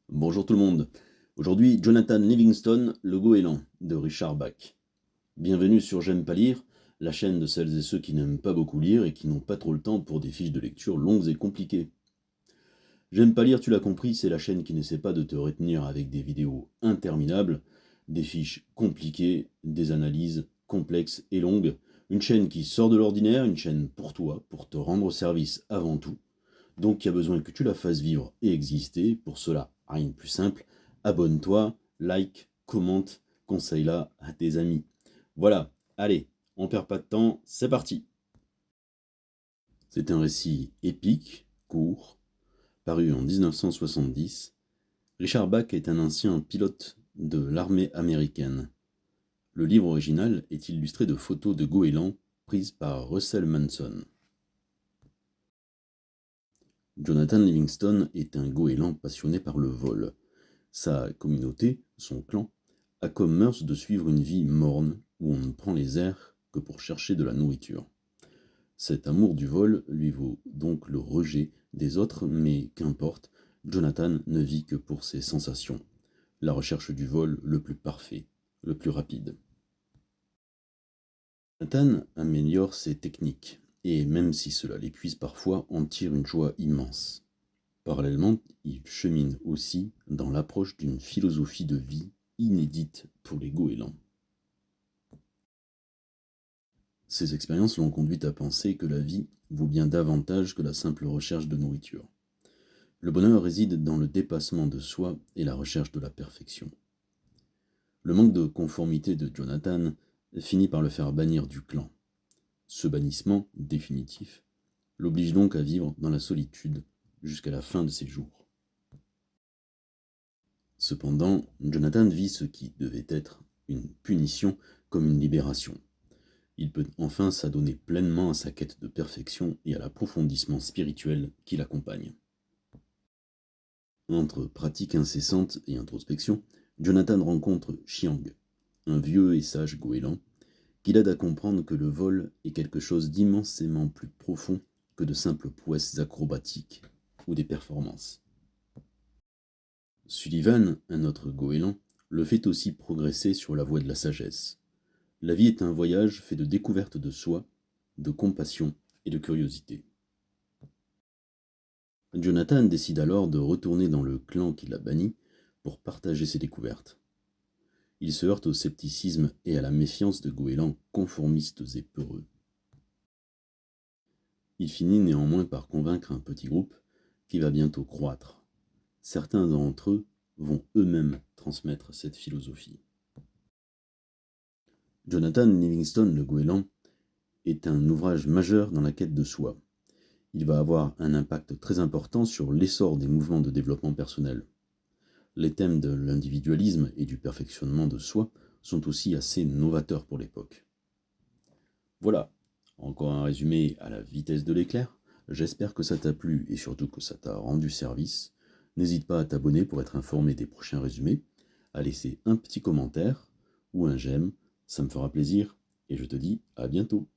Bonjour tout le monde. Aujourd'hui, Jonathan Livingston, le goéland de Richard Bach. Bienvenue sur J'aime pas lire, la chaîne de celles et ceux qui n'aiment pas beaucoup lire et qui n'ont pas trop le temps pour des fiches de lecture longues et compliquées. J'aime pas lire, tu l'as compris, c'est la chaîne qui n'essaie pas de te retenir avec des vidéos interminables, des fiches compliquées, des analyses complexes et longues. Une chaîne qui sort de l'ordinaire, une chaîne pour toi, pour te rendre service avant tout. Donc il y a besoin que tu la fasses vivre et exister. Pour cela, rien de plus simple. Abonne-toi, like, commente, conseille-la à tes amis. Voilà, allez, on perd pas de temps, c'est parti. C'est un récit épique, court, paru en 1970. Richard Bach est un ancien pilote de l'armée américaine. Le livre original est illustré de photos de goélands prises par Russell Manson. Jonathan Livingston est un goéland passionné par le vol. Sa communauté, son clan, a comme mœurs de suivre une vie morne où on ne prend les airs que pour chercher de la nourriture. Cet amour du vol lui vaut donc le rejet des autres, mais qu'importe, Jonathan ne vit que pour ses sensations, la recherche du vol le plus parfait, le plus rapide. Jonathan améliore ses techniques, et même si cela l'épuise parfois, en tire une joie immense. Parallèlement, il chemine aussi dans l'approche d'une philosophie de vie inédite pour les goélands. Ces expériences l'ont conduit à penser que la vie vaut bien davantage que la simple recherche de nourriture. Le bonheur réside dans le dépassement de soi et la recherche de la perfection. Le manque de conformité de Jonathan finit par le faire bannir du clan. Ce bannissement définitif l'oblige donc à vivre dans la solitude jusqu'à la fin de ses jours. Cependant, Jonathan vit ce qui devait être une punition comme une libération. Il peut enfin s'adonner pleinement à sa quête de perfection et à l'approfondissement spirituel qui l'accompagne. Entre pratique incessante et introspection, Jonathan rencontre Chiang, un vieux et sage goéland, qui l'aide à comprendre que le vol est quelque chose d'immensément plus profond que de simples prouesses acrobatiques ou des performances. Sullivan, un autre goéland, le fait aussi progresser sur la voie de la sagesse. La vie est un voyage fait de découverte de soi, de compassion et de curiosité. Jonathan décide alors de retourner dans le clan qui l'a banni pour partager ses découvertes. Il se heurte au scepticisme et à la méfiance de goélands conformistes et peureux. Il finit néanmoins par convaincre un petit groupe qui va bientôt croître. Certains d'entre eux vont eux-mêmes transmettre cette philosophie. Jonathan Livingston le goéland est un ouvrage majeur dans la quête de soi. Il va avoir un impact très important sur l'essor des mouvements de développement personnel. Les thèmes de l'individualisme et du perfectionnement de soi sont aussi assez novateurs pour l'époque. Voilà, encore un résumé à la vitesse de l'éclair. J'espère que ça t'a plu et surtout que ça t'a rendu service. N'hésite pas à t'abonner pour être informé des prochains résumés, à laisser un petit commentaire ou un j'aime, ça me fera plaisir et je te dis à bientôt.